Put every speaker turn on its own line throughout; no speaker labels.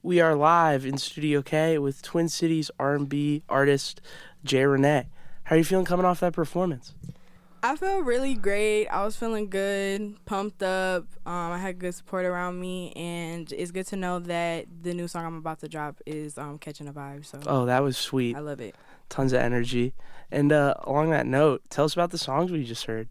We are live in Studio K with Twin Cities R&B artist Jai Renee. How are you feeling coming off that performance?
I feel really great. I was feeling good, pumped up. I had good support around me, and it's good to know that the new song I'm about to drop is catching a vibe. So
Oh, that was sweet.
I love it.
Tons of energy. And along that note, tell us about the songs we just heard.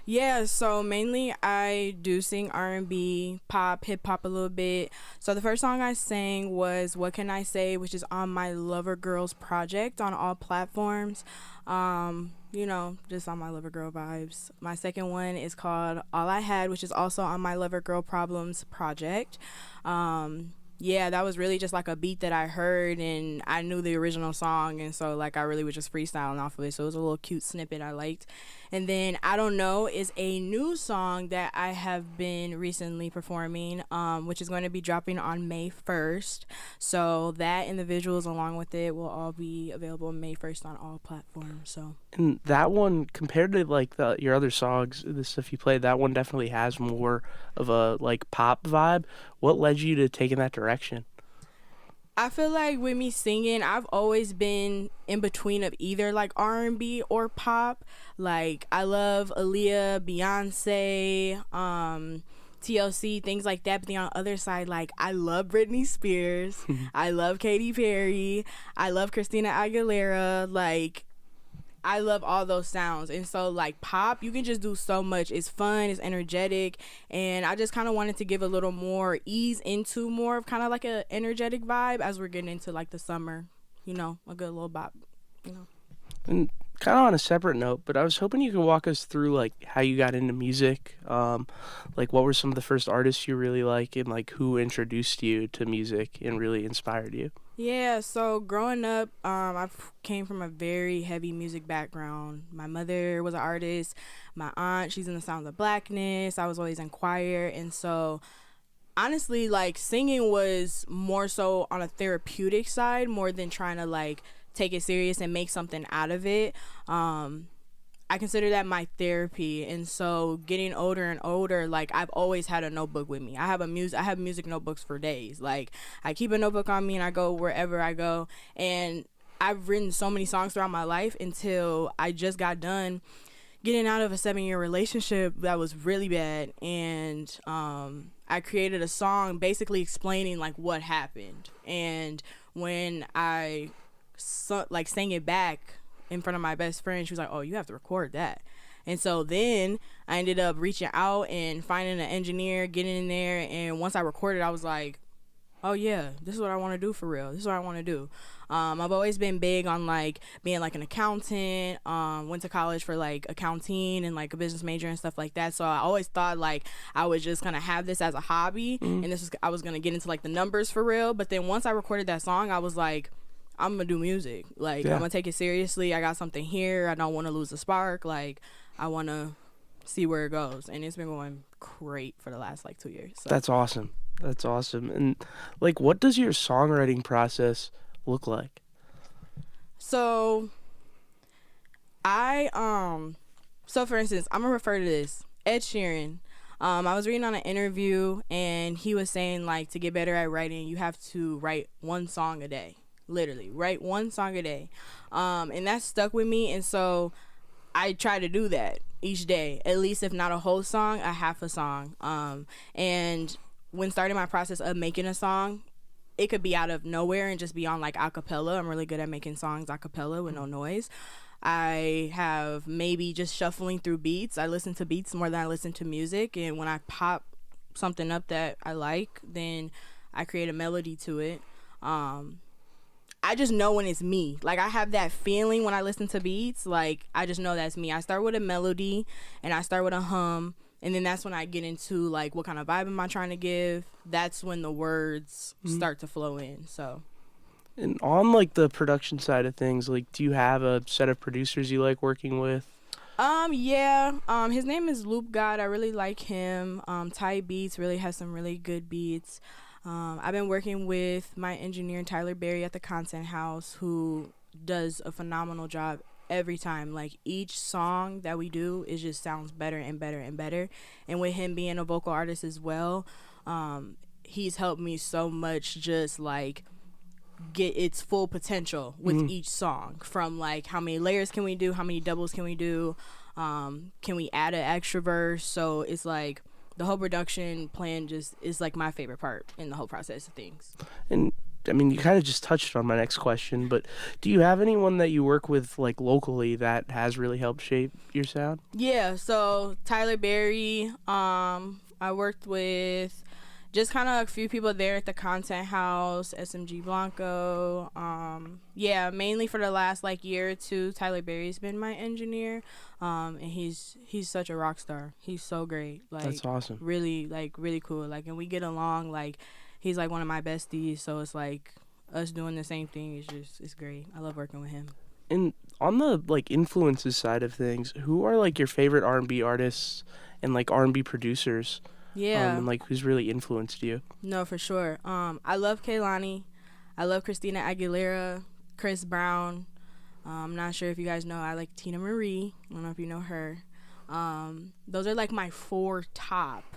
Yeah, so mainly I do sing R&B, pop, hip hop a little bit. So the first song I sang was "What Can I Say," which is on my Lover Girls project on all platforms. Just on my Lover Girl vibes. My second one is called "All I Had," which is also on my Lover Girl Problems project. Yeah, that was really just like a beat that I heard, and I knew the original song, and so like I really was just freestyling off of it. So it was a little cute snippet I liked. And then "I Don't Know" is a new song that I have been recently performing, which is going to be dropping on May 1st. So that and the visuals along with it will all be available May 1st on all platforms. So
And that one, compared to like your other songs, the stuff you played, that one definitely has more of a like pop vibe. What led you to taking that direction?
I feel like with me singing, I've always been in between of either like R&B or pop. Like I love Aaliyah, Beyonce, TLC, things like that. But then on the other side, like I love Britney Spears, I love Katy Perry, I love Christina Aguilera. Like I love all those sounds. And so like pop, you can just do so much. It's fun, it's energetic, and I just kind of wanted to give a little more ease into more of kind of like a energetic vibe as we're getting into like the summer, a good little bop, you know.
And kind of on a separate note, but I was hoping you could walk us through like how you got into music. Like what were some of the first artists you really like, and like who introduced you to music and really inspired you?
Yeah, so growing up, I came from a very heavy music background. My mother was an artist. My aunt, she's in the Sounds of Blackness. I was always in choir. And so, honestly, like, singing was more so on a therapeutic side more than trying to, like, take it serious and make something out of it. I consider that my therapy. And so getting older and older, like I've always had a notebook with me. I have music notebooks for days. Like I keep a notebook on me and I go wherever I go. And I've written so many songs throughout my life until I just got done getting out of a 7-year relationship that was really bad. And I created a song basically explaining like what happened. And when I sang it back in front of my best friend, she was like, "Oh, you have to record that." And so then I ended up reaching out and finding an engineer, getting in there, and once I recorded, I was like, "Oh yeah, this is what I want to do for real. This is what I want to do." I've always been big on like being like an accountant. Went to college for like accounting and like a business major and stuff like that. So I always thought like I was just gonna have this as a hobby, and I was gonna get into like the numbers for real. But then once I recorded that song, I was like, I'm gonna do music. Like
Yeah.
I'm gonna take it seriously. I got something here. I don't want to lose the spark. Like I want to see where it goes, and it's been going great for the last like 2 years. So.
That's awesome. That's awesome. And like, what does your songwriting process look like?
So so for instance, I'm gonna refer to this Ed Sheeran. I was reading on an interview, and he was saying like to get better at writing, you have to write one song a day. Literally, write one song a day, and that stuck with me. And so I try to do that each day, at least if not a whole song, a half a song. And when starting my process of making a song, it could be out of nowhere and just be on like acapella. I'm really good at making songs acapella with no noise. I have maybe just shuffling through beats. I listen to beats more than I listen to music, and when I pop something up that I like, then I create a melody to it. I just know when it's me. Like I have that feeling when I listen to beats. Like I just know that's me. I start with a melody and I start with a hum, and then that's when I get into like what kind of vibe am I trying to give. That's when the words start to flow in. So
And on like the production side of things, like, do you have a set of producers you like working with?
yeah. His name is Loop God. I really like him. Ty Beats really has some really good beats. I've been working with my engineer Tyler Berry at the Content House, who does a phenomenal job every time. Like each song that we do, it just sounds better and better and better. And with him being a vocal artist as well, he's helped me so much just like get its full potential with each song, from like how many layers can we do, how many doubles can we do, can we add an extra verse. So it's like the whole production plan just is like my favorite part in the whole process of things.
And I mean, you kind of just touched on my next question, but do you have anyone that you work with like locally that has really helped shape your sound?
Yeah, so Tyler Berry, I worked with just kind of a few people there at the Content House, SMG Blanco. Yeah, mainly for the last like year or two, Tyler Berry's been my engineer, and he's such a rock star. He's so great,
That's awesome.
really cool. Like, and we get along. Like, he's like one of my besties, so it's like us doing the same thing is just it's great. I love working with him.
And on the like influences side of things, who are like your favorite R&B artists and like R&B producers?
Yeah.
And like who's really influenced you?
No, for sure. I love Kehlani. I love Christina Aguilera, Chris Brown. I'm not sure if you guys know, I like Tina Marie. I don't know if you know her. Those are like my 4 top.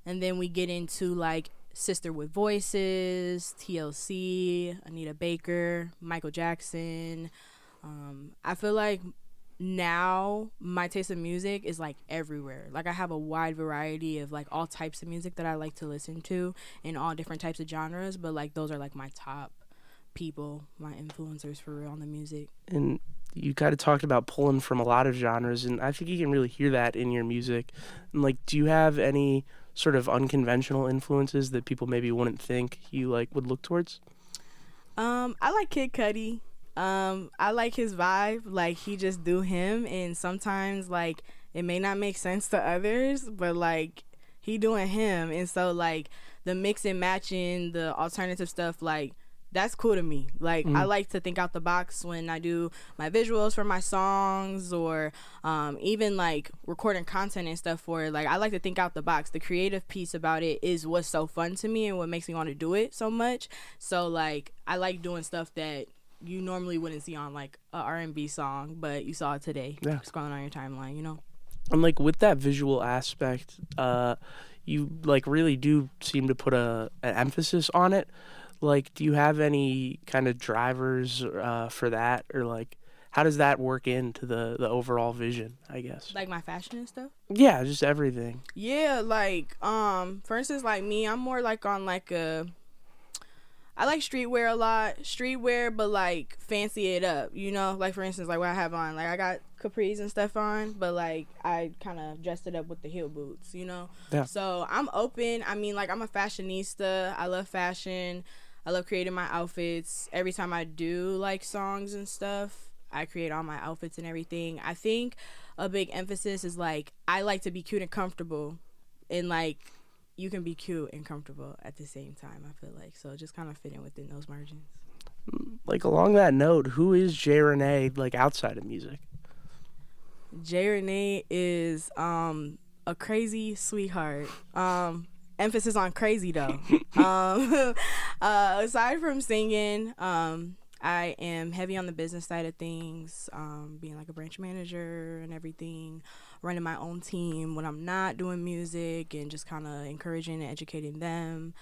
And then we get into like Sister with Voices, TLC, Anita Baker, Michael Jackson. I feel like now my taste of music is like everywhere. Like, I have a wide variety of like all types of music that I like to listen to in all different types of genres, but like those are like my top people, my influencers for real on the music.
And you kind of talked about pulling from a lot of genres, and I think you can really hear that in your music. And like, do you have any sort of unconventional influences that people maybe wouldn't think you like would look towards?
I like Kid Cudi. I like his vibe. Like, he just do him, and sometimes like it may not make sense to others, but like he doing him, and so like the mix and matching, the alternative stuff, like that's cool to me. Like, I like to think out the box when I do my visuals for my songs, or even like recording content and stuff for it. Like, I like to think out the box. The creative piece about it is what's so fun to me and what makes me want to do it so much. So like, I like doing stuff that you normally wouldn't see on like a R&B song, but you saw it today.
Yeah.
Scrolling on your timeline, you know.
And like with that visual aspect, you like really do seem to put an emphasis on it. Like, do you have any kind of drivers for that, or like how does that work into the overall vision, I guess?
Like my fashion and stuff.
Yeah, just everything.
Yeah, like for instance, like me, I'm more like on like I like streetwear a lot. Streetwear, but like fancy it up, you know? Like, for instance, like what I have on. Like, I got capris and stuff on, but like I kind of dressed it up with the heel boots, you know?
Yeah.
So I'm open. I mean, like, I'm a fashionista. I love fashion. I love creating my outfits. Every time I do like songs and stuff, I create all my outfits and everything. I think a big emphasis is like I like to be cute and comfortable, and like you can be cute and comfortable at the same time, I feel like. So just kind of fitting within those margins.
Like, along that note, who is Jai Renee like outside of music?
Jai Renee is a crazy sweetheart. Emphasis on crazy though. Aside from singing, I am heavy on the business side of things, being like a branch manager and everything, running my own team when I'm not doing music, and just kind of encouraging and educating them.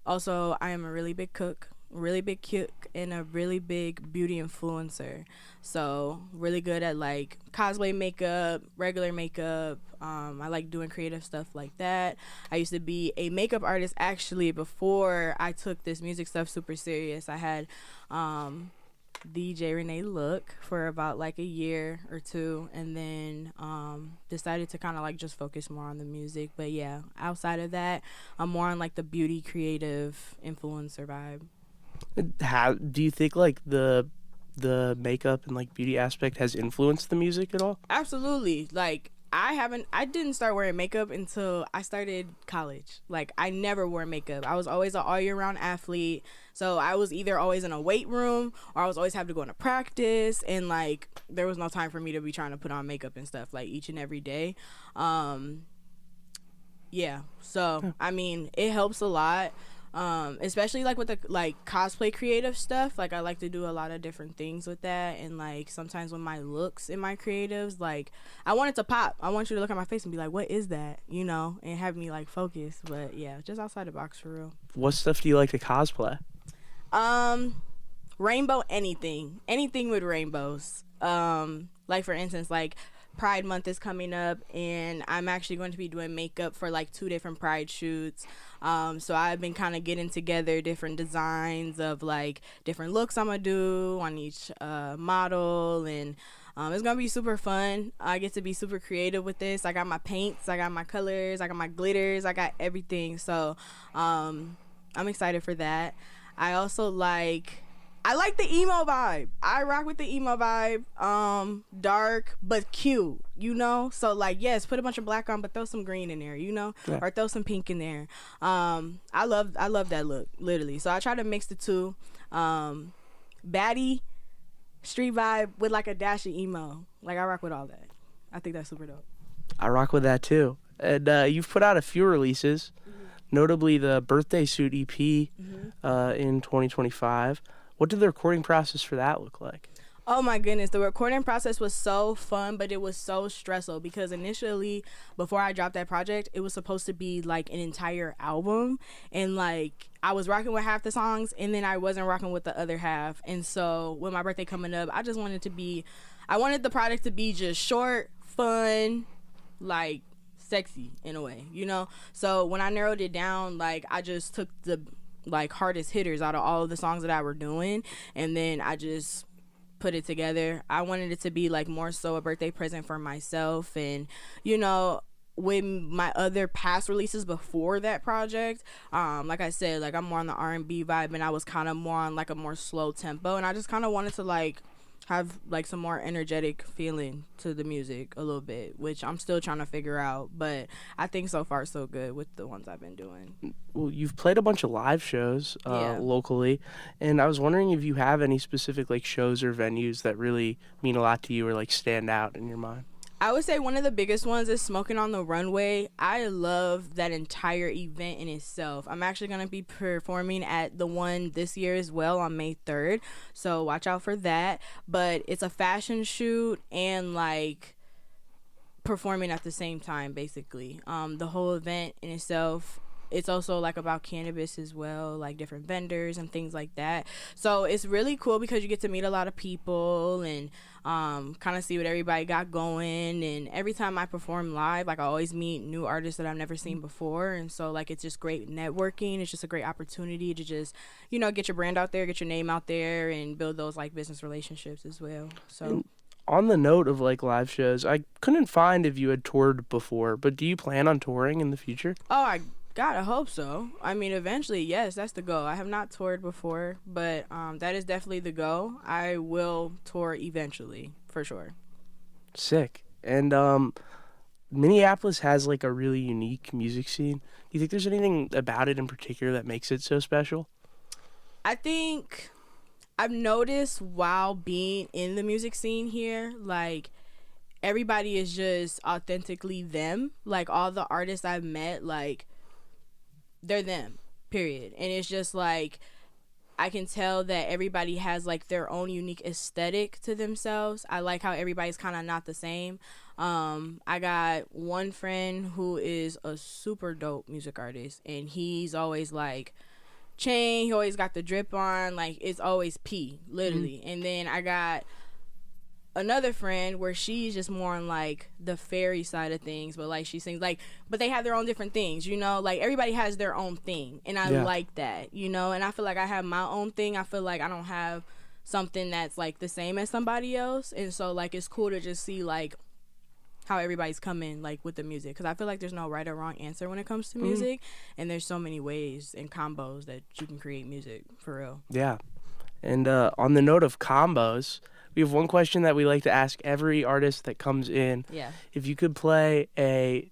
Also, I am a really big cook, and a really big beauty influencer. So really good at like cosplay makeup, regular makeup. I like doing creative stuff like that. I used to be a makeup artist actually before I took this music stuff super serious. I had the Jai Renee look for about like a year or two, and then decided to kind of like just focus more on the music. But yeah, outside of that, I'm more on like the beauty creative influencer vibe.
How do you think like the makeup and like beauty aspect has influenced the music at all?
Absolutely. Like, I didn't start wearing makeup until I started college. Like, I never wore makeup. I was always an all year round athlete. So I was either always in a weight room, or I was always having to go into practice, and like there was no time for me to be trying to put on makeup and stuff like each and every day. Yeah. So I mean, it helps a lot. Especially like with the like cosplay creative stuff. Like I like to do a lot of different things with that, and like sometimes with my looks and my creatives, like I want it to pop. I want you to look at my face and be like, what is that, and have me like focus. But yeah, just outside the box for real.
What stuff do you like to cosplay?
Rainbow, anything with rainbows. Like for instance, like Pride Month is coming up, and I'm actually going to be doing makeup for like 2 different Pride shoots. So I've been kind of getting together different designs of like different looks I'm gonna do on each model, and it's gonna be super fun. I get to be super creative with this. I got my paints, I got my colors, I got my glitters, I got everything. So I'm excited for that. I like the emo vibe. I rock with the emo vibe. Dark but cute, So like, yes, put a bunch of black on, but throw some green in there,
Yeah.
or throw some pink in there. I love that look, literally. So I try to mix the two. Baddie, street vibe with like a dash of emo. Like I rock with all that. I think that's super dope.
I rock with that too. And you've put out a few releases, notably the Birthday Suit EP in 2025. What did the recording process for that look like?
Oh my goodness, the recording process was so fun, but it was so stressful because initially, before I dropped that project, it was supposed to be like an entire album, and like I was rocking with half the songs, and then I wasn't rocking with the other half. And so with my birthday coming up, I wanted the product to be just short, fun, like sexy in a way, So when I narrowed it down, like I just took the like hardest hitters out of all of the songs that I were doing, and then I just put it together. I wanted it to be like more so a birthday present for myself, and with my other past releases before that project, like I said, like I'm more on the R&B vibe, and I was kind of more on like a more slow tempo, and I just kind of wanted to like have like some more energetic feeling to the music a little bit, which I'm still trying to figure out, but I think so far so good with the ones I've been doing.
Well, you've played a bunch of live shows locally, and I was wondering if you have any specific like shows or venues that really mean a lot to you or like stand out in your mind.
I would say one of the biggest ones is Smoking on the Runway. I love that entire event in itself. I'm actually going to be performing at the one this year as well on May 3rd, so watch out for that. But it's a fashion shoot and like performing at the same time, basically. The whole event in itself, it's also like about cannabis as well, like different vendors and things like that. So it's really cool because you get to meet a lot of people and kind of see what everybody got going. And every time I perform live, like I always meet new artists that I've never seen before, and so like it's just great networking. It's just a great opportunity to just get your brand out there, get your name out there, and build those like business relationships as well. So
And on the note of like live shows, I couldn't find if you had toured before, but do you plan on touring in the future?
I hope so. I mean, eventually, yes, that's the goal. I have not toured before, but that is definitely the goal. I will tour eventually, for sure.
Sick. And Minneapolis has like a really unique music scene. Do you think there's anything about it in particular that makes it so special?
I think I've noticed while being in the music scene here, like everybody is just authentically them. Like all the artists I've met, like they're them, period. And it's just like I can tell that everybody has like their own unique aesthetic to themselves. I like how everybody's kind of not the same. I got one friend who is a super dope music artist, and he's always like chain, he always got the drip on, like it's always P, literally. And then I got another friend where she's just more on like the fairy side of things, but like she sings like, but they have their own different things, like everybody has their own thing, and I like that, and I feel like I have my own thing. I feel like I don't have something that's like the same as somebody else, and so like it's cool to just see like how everybody's coming like with the music, because I feel like there's no right or wrong answer when it comes to music, and there's so many ways and combos that you can create music for real.
Yeah. And on the note of combos, we have one question that we like to ask every artist that comes in.
Yeah.
If you could play a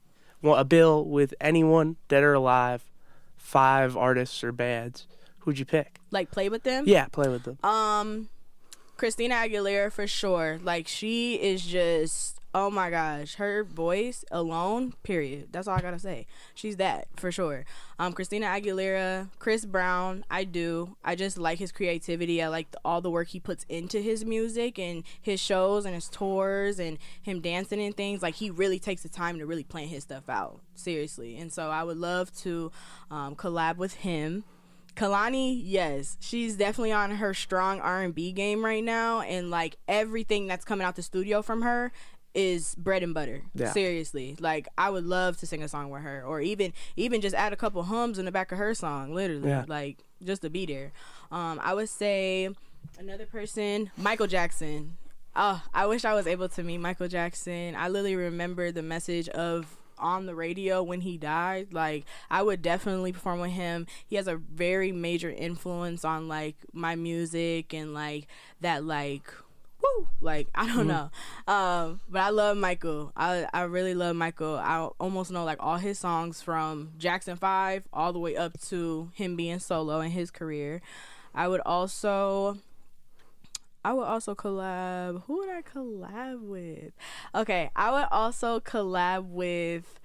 bill with anyone, dead or alive, 5 artists or bands, who'd you pick?
Like play with them?
Yeah, play with them.
Christina Aguilera for sure. Like she is just, oh my gosh, her voice alone. Period. That's all I gotta say. She's that for sure. Christina Aguilera, Chris Brown. I just like his creativity. I like all the work he puts into his music and his shows and his tours and him dancing and things. Like he really takes the time to really plan his stuff out seriously. And so I would love to collab with him. Kalani, yes, she's definitely on her strong R&B game right now, and like everything that's coming out the studio from her is bread and butter.
Yeah.
Seriously, like I would love to sing a song with her, or even just add a couple hums in the back of her song, literally,
Yeah.
like just to be there. I would say another person, Michael Jackson. Oh, I wish I was able to meet Michael Jackson. I literally remember the message of on the radio when he died. Like I would definitely perform with him. He has a very major influence on like my music and like that, like woo, like I don't know. But I love Michael. I really love Michael. I almost know like all his songs from Jackson 5 all the way up to him being solo in his career. I would also collab. Who would I collab with? Okay, I would also collab with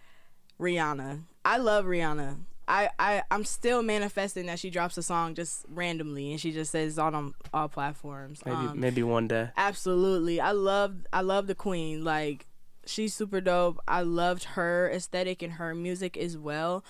Rihanna. I love Rihanna. I'm still manifesting that she drops a song just randomly and she just says on all platforms.
Maybe one day.
Absolutely. I love the queen. Like she's super dope. I loved her aesthetic and her music as well.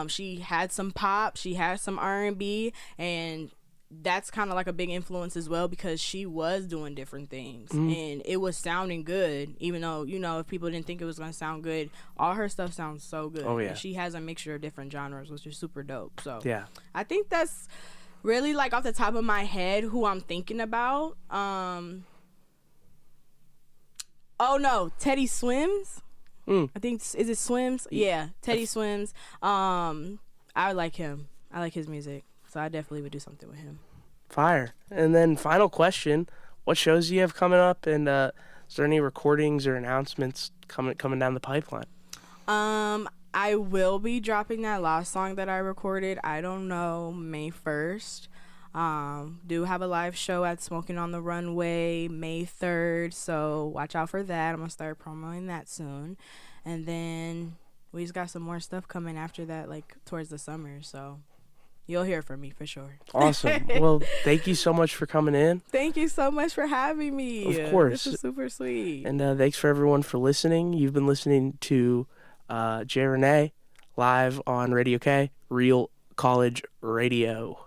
She had some pop, she had some R&B, and that's kind of like a big influence as well because she was doing different things and it was sounding good, even though, you know, if people didn't think it was going to sound good, all her stuff sounds so good.
Oh, yeah.
And she has a mixture of different genres, which is super dope. So
Yeah.
I think that's really like off the top of my head who I'm thinking about. Oh no, Teddy Swims. I think, is it Swims? Yeah, Teddy Swims. I like him. I like his music. So I definitely would do something with him.
Fire. And then final question, what shows do you have coming up, and is there any recordings or announcements coming down the pipeline?
I will be dropping that last song that I recorded, I don't know, May 1st. Do have a live show at Smoking on the Runway May 3rd, so watch out for that. I'm going to start promoting that soon. And then we just got some more stuff coming after that, like towards the summer, so you'll hear from me for sure.
Awesome. Well, thank you so much for coming in.
Thank you so much for having me.
Of course.
This is super sweet.
And thanks for everyone for listening. You've been listening to Jai Renee live on Radio K, Real College Radio.